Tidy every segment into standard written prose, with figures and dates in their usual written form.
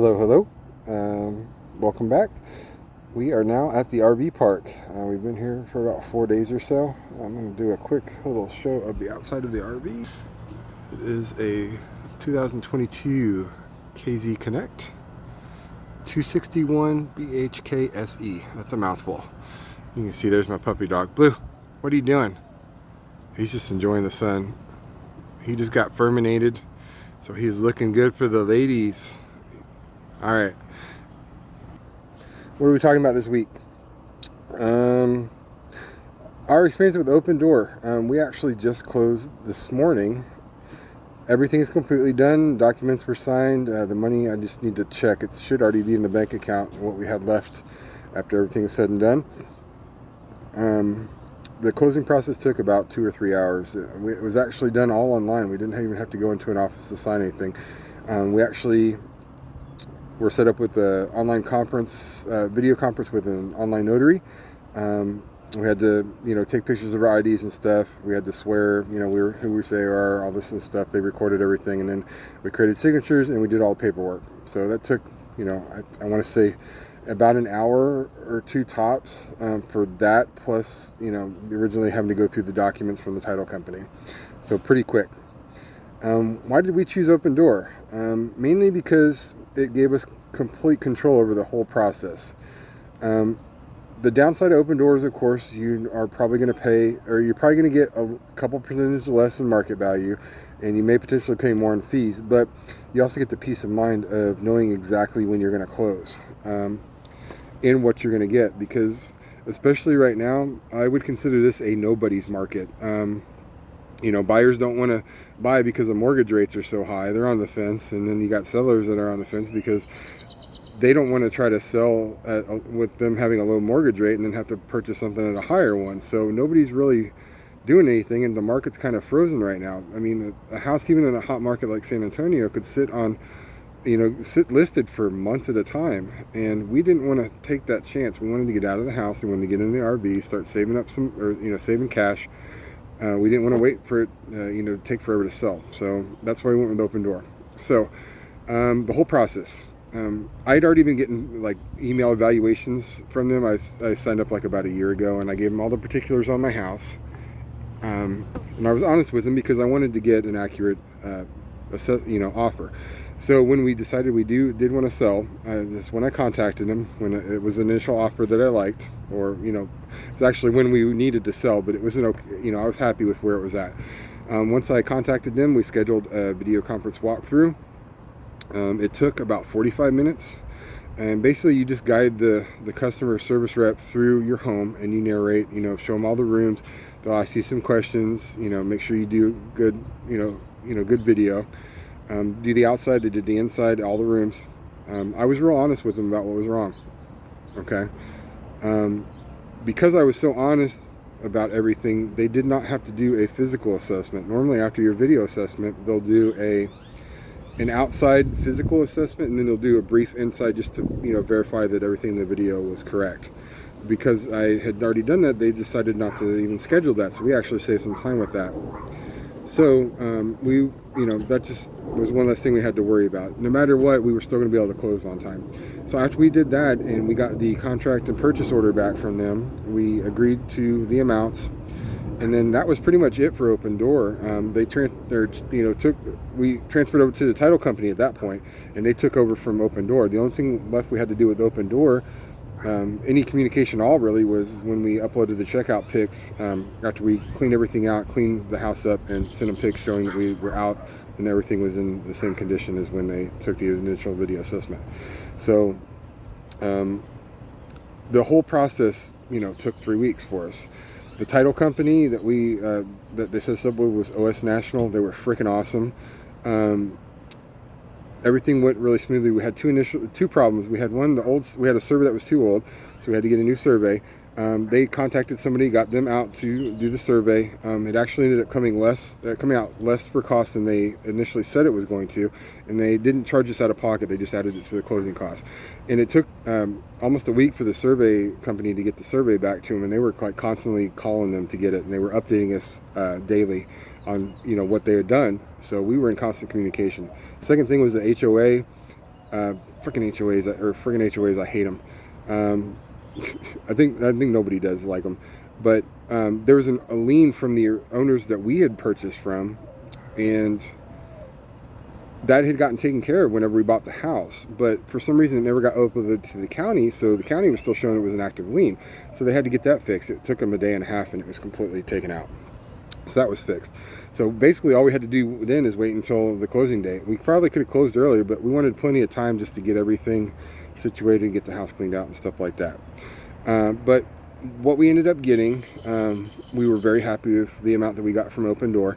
Hello, hello. Welcome back. We are now at the RV park. We've been here for about 4 days or so. I'm going to do a quick little show of the outside of the RV. It is a 2022 KZ Connect 261 BHK SE. That's a mouthful. You can see there's my puppy dog. Blue, what are you doing? He's just enjoying the sun. He just got ferminated, so he's looking good for the ladies. All right. What are we talking about this week? Our experience with Opendoor. We actually just closed this morning. Everything is completely done. Documents were signed. The money I just need to check. It should already be in the bank account, what we had left after everything was said and done. The closing process took about 2 or 3 hours. It was actually done all online. We didn't even have to go into an office to sign anything. We actually were set up with an online conference, video conference with an online notary. We had to, take pictures of our IDs and stuff. We had to swear, we were who we say are, all this and stuff. They recorded everything, and then we created signatures and we did all the paperwork. So that took, I want to say about an hour or two tops for that, plus, originally having to go through the documents from the title company. So pretty quick. Why did we choose Opendoor? Mainly because it gave us complete control over the whole process. The downside of Opendoor is, of course, you are probably going to pay, or you're probably going to get a couple percentage less in market value, and you may potentially pay more in fees, but you also get the peace of mind of knowing exactly when you're going to close and what you're going to get, because especially right now, I would consider this a nobody's market. Buyers don't want to buy because the mortgage rates are so high. They're on the fence. And then you got sellers that are on the fence because they don't want to try to sell with them having a low mortgage rate and then have to purchase something at a higher one. So nobody's really doing anything, and the market's kind of frozen right now. I mean, a house even in a hot market like San Antonio could sit on, sit listed for months at a time. And we didn't want to take that chance. We wanted to get out of the house. We wanted to get in the RV, start saving up saving cash. We didn't want to wait for it, take forever to sell. So that's why we went with Opendoor. So the whole process, I'd already been getting like email evaluations from them. I signed up like about a year ago, and I gave them all the particulars on my house. And I was honest with them because I wanted to get an accurate, offer. So when we decided we did want to sell, this when I contacted them, when it was an initial offer that I liked, or it's actually when we needed to sell, but it was I was happy with where it was at. Once I contacted them, we scheduled a video conference walkthrough. It took about 45 minutes, and basically you just guide the customer service rep through your home, and you narrate, show them all the rooms. They'll ask you some questions, make sure you do good, good video. Do the outside, they did the inside, all the rooms. I was real honest with them about what was wrong. Okay. Because I was so honest about everything, they did not have to do a physical assessment. Normally after your video assessment, they'll do an outside physical assessment, and then they'll do a brief inside just to verify that everything in the video was correct. Because I had already done that, they decided not to even schedule that, so we actually saved some time with that. So we, that just was one less thing we had to worry about. No matter what, we were still going to be able to close on time. So after we did that, and we got the contract and purchase order back from them, we agreed to the amounts, and then that was pretty much it for Opendoor. We transferred over to the title company at that point, and they took over from Opendoor. The only thing left we had to do with Opendoor, any communication at all really, was when we uploaded the checkout pics after we cleaned everything out, cleaned the house up, and sent them pics showing that we were out and everything was in the same condition as when they took the initial video assessment. So the whole process took 3 weeks for us. The title company that that they set us up with was OS National. They were freaking awesome. Everything went really smoothly. We had two problems. We had we had a survey that was too old, so we had to get a new survey. They contacted somebody, got them out to do the survey. It actually ended up coming out less for cost than they initially said it was going to, and they didn't charge us out of pocket. They just added it to the closing cost. And it took almost a week for the survey company to get the survey back to them, and they were like constantly calling them to get it, and they were updating us daily on what they had done. So we were in constant communication. Second thing was the HOA. Freaking HOAs, or freaking HOAs, I hate them. Um, I think nobody does like them, but there was a lien from the owners that we had purchased from, and that had gotten taken care of whenever we bought the house. But for some reason, it never got uploaded to the county, so the county was still showing it was an active lien. So they had to get that fixed. It took them a day and a half, and it was completely taken out. So that was fixed. So basically, all we had to do then is wait until the closing date. We probably could have closed earlier, but we wanted plenty of time just to get everything situated and get the house cleaned out and stuff like that. But what we ended up getting, we were very happy with the amount that we got from Opendoor.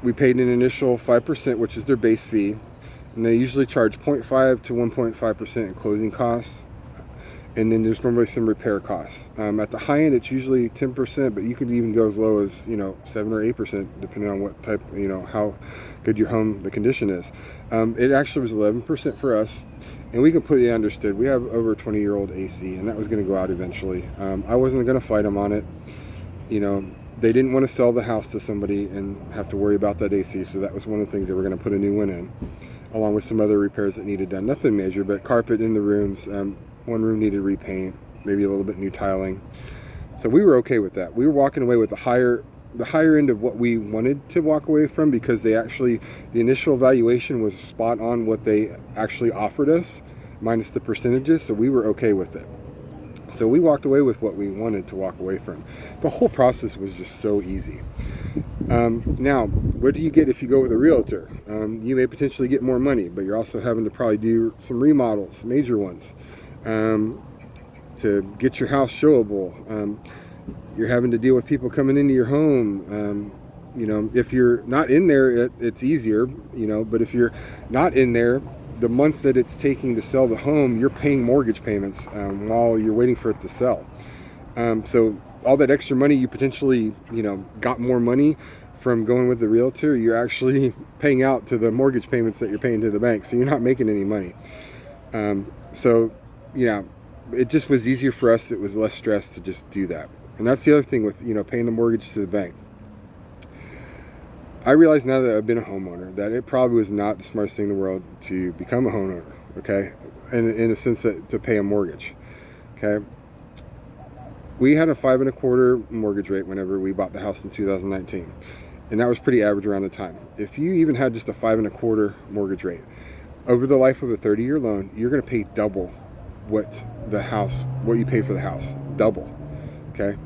We paid an initial 5%, which is their base fee, and they usually charge 0.5 to 1.5% in closing costs, and then there's normally some repair costs. At the high end, it's usually 10%, but you could even go as low as 7 or 8%, depending on what type, how good your home, the condition is. It actually was 11% for us, and we completely understood. We have over 20-year-old AC, and that was going to go out eventually. I wasn't going to fight them on it. They didn't want to sell the house to somebody and have to worry about that AC, so that was one of the things they were going to put a new one in, along with some other repairs that needed done. Nothing major, but carpet in the rooms. One room needed repaint, maybe a little bit new tiling. So we were okay with that. We were walking away with the higher end of what we wanted to walk away from, because the initial valuation was spot on what they actually offered us, minus the percentages, so we were okay with it. So we walked away with what we wanted to walk away from. The whole process was just so easy. Now, what do you get if you go with a realtor? You may potentially get more money, but you're also having to probably do some remodels, major ones, to get your house showable. You're having to deal with people coming into your home. If you're not in there, it's easier, but if you're not in there, the months that it's taking to sell the home, you're paying mortgage payments while you're waiting for it to sell. So all that extra money you potentially, got more money from going with the realtor, you're actually paying out to the mortgage payments that you're paying to the bank. So you're not making any money. It just was easier for us. It was less stress to just do that. And that's the other thing with, paying the mortgage to the bank. I realize now that I've been a homeowner that it probably was not the smartest thing in the world to become a homeowner, okay? In a sense that to pay a mortgage, okay? We had a 5.25% mortgage rate whenever we bought the house in 2019, and that was pretty average around the time. If you even had just a 5.25% mortgage rate, over the life of a 30-year loan, you're going to pay double what you pay for the house, double, okay?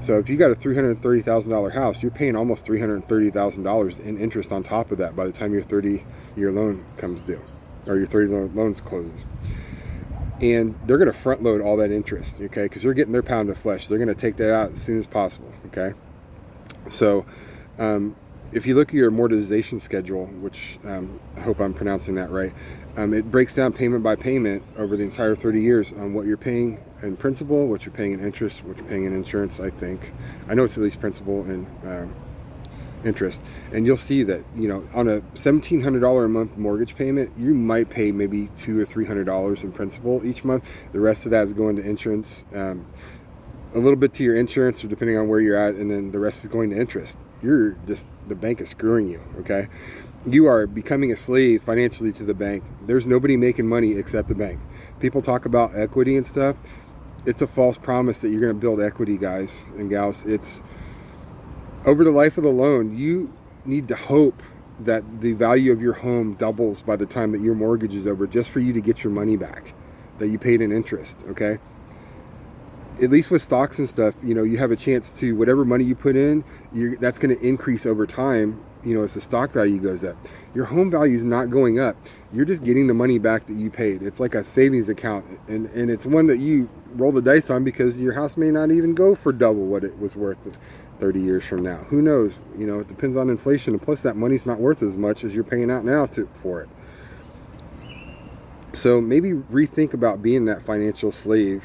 So if you got a $330,000 house, you're paying almost $330,000 in interest on top of that by the time your 30-year loan comes due, or your 30 loans closes. And they're going to front load all that interest, okay? Because they're getting their pound of flesh. They're going to take that out as soon as possible, okay? So if you look at your amortization schedule, which I hope I'm pronouncing that right, it breaks down payment by payment over the entire 30 years on what you're paying in principal, what you're paying in interest, what you're paying in insurance, I think. I know it's at least principal and interest. And you'll see that, on a $1,700 a month mortgage payment, you might pay maybe $200 or $300 in principal each month. The rest of that is going to insurance, a little bit to your insurance, or depending on where you're at, and then the rest is going to interest. The bank is screwing you, okay? You are becoming a slave financially to the bank. There's nobody making money except the bank. People talk about equity and stuff. It's a false promise that you're going to build equity, guys and gals. It's over the life of the loan. You need to hope that the value of your home doubles by the time that your mortgage is over, just for you to get your money back that you paid in interest, okay? At least with stocks and stuff, you have a chance to, whatever money you put in, that's going to increase over time, as the stock value goes up. Your home value is not going up. You're just getting the money back that you paid. It's like a savings account, and it's one that you roll the dice on, because your house may not even go for double what it was worth 30 years from now. Who knows? It depends on inflation, and plus that money's not worth as much as you're paying out now for it. So maybe rethink about being that financial slave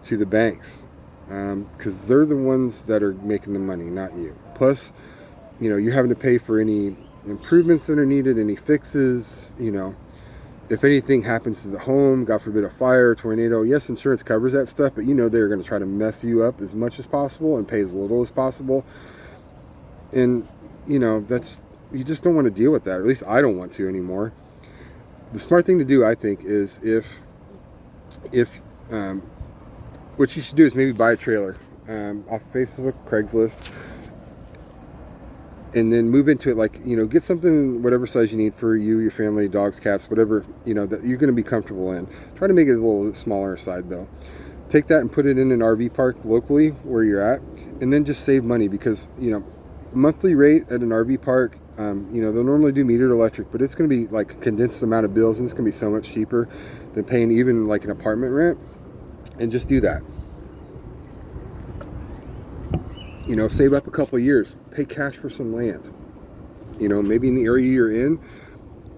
to the banks, because they're the ones that are making the money, not you. Plus, you're having to pay for any improvements that are needed, any fixes, if anything happens to the home, God forbid a fire, tornado. Yes, insurance covers that stuff, but they're going to try to mess you up as much as possible and pay as little as possible. And you just don't want to deal with that. Or at least I don't want to anymore. the smart thing to do, I think, is if what you should do is maybe buy a trailer off Facebook, Craigslist, and then move into it. Like, get something whatever size you need for you, your family, dogs, cats, whatever, that you're going to be comfortable in. Try to make it a little smaller side though. Take that and put it in an RV park locally where you're at, and then just save money, because monthly rate at an RV park, they'll normally do metered electric, but it's going to be like a condensed amount of bills, and it's going to be so much cheaper than paying even like an apartment rent. And just do that. Save up a couple of years, pay cash for some land, maybe in the area you're in,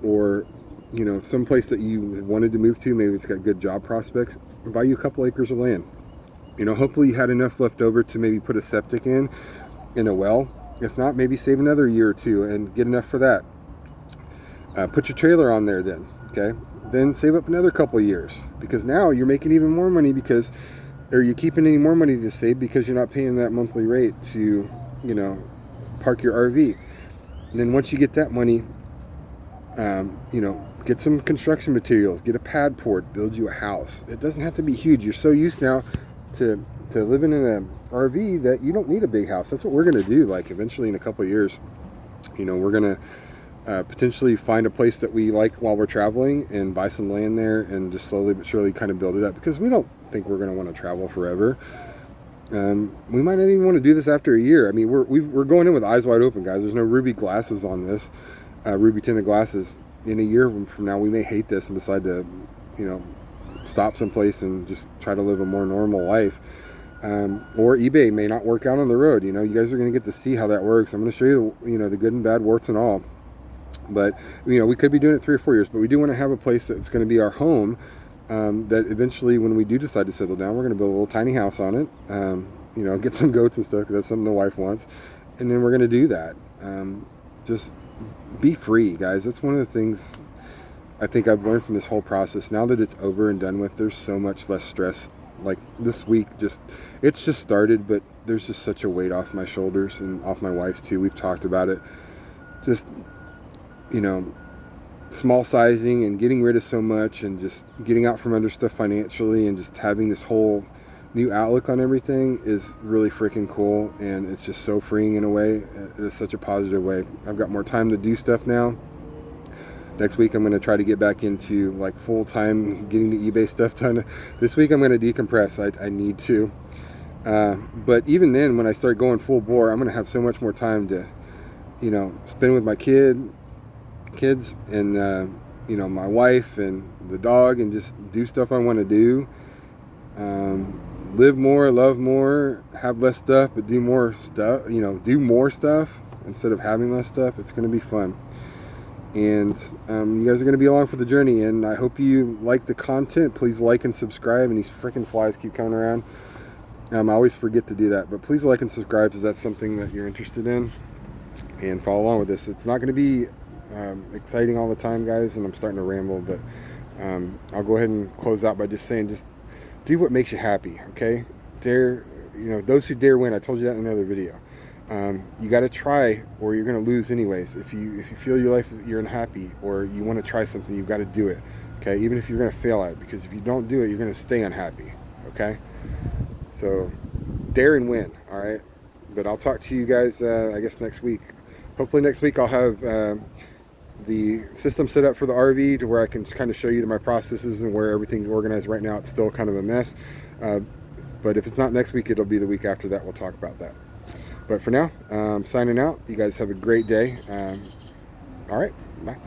or some place that you wanted to move to, maybe it's got good job prospects. Buy you a couple acres of land. Hopefully you had enough left over to maybe put a septic in a well. If not, maybe save another year or two and get enough for that. Put your trailer on there then, okay? Then save up another couple years, because now you're making even more money, or you're keeping any more money to save because you're not paying that monthly rate to, park your RV. And then once you get that money, get some construction materials, get a pad port, build you a house. It doesn't have to be huge. You're so used now to living in an RV that you don't need a big house. That's what we're going to do. Like, eventually in a couple of years, we're going to potentially find a place that we like while we're traveling and buy some land there and just slowly but surely kind of build it up, because we don't think we're going to want to travel forever. We might not even want to do this after a year. I mean, we're going in with eyes wide open, guys. There's no ruby glasses on this, ruby tinted glasses. In a year from now, we may hate this and decide to, stop someplace and just try to live a more normal life. Or eBay may not work out on the road. You guys are going to get to see how that works. I'm going to show you, the good and bad, warts and all. But, we could be doing it 3 or 4 years, but we do want to have a place that's going to be our home, that eventually, when we do decide to settle down, we're going to build a little tiny house on it, get some goats and stuff, because that's something the wife wants. And then we're going to do that. Just be free, guys. That's one of the things I think I've learned from this whole process. Now that it's over and done with, there's so much less stress. Like this week, it's just started, but there's just such a weight off my shoulders and off my wife's too. We've talked about it. Just, small sizing and getting rid of so much, and just getting out from under stuff financially, and just having this whole new outlook on everything is really freaking cool. And it's just so freeing in a way. It's such a positive way. I've got more time to do stuff now. Next week, I'm going to try to get back into like full time getting the eBay stuff done. This week, I'm going to decompress. I need to. But even then, when I start going full bore, I'm going to have so much more time to, spend with my kids and, my wife and the dog, and just do stuff I want to do. Live more, love more, have less stuff, but do more stuff, do more stuff instead of having less stuff. It's going to be fun. And you guys are going to be along for the journey, and I hope you like the content. Please like and subscribe. And these freaking flies keep coming around. I always forget to do that, but please like and subscribe if that's something that you're interested in, and follow along with this. It's not going to be exciting all the time, guys, and I'm starting to ramble, but I'll go ahead and close out by just saying, just do what makes you happy, okay? Dare, those who dare win. I told you that in another video. You got to try, or you're going to lose anyways. If you feel your life, you're unhappy, or you want to try something, you've got to do it, okay? Even if you're going to fail at it, because if you don't do it, you're going to stay unhappy, okay? So dare and win, all right? But I'll talk to you guys, I guess, next week. Hopefully next week I'll have the system set up for the RV to where I can kind of show you my processes and where everything's organized. Right now it's still kind of a mess. But if it's not next week, it'll be the week after that. We'll talk about that. But for now, signing out. You guys have a great day. All right, bye.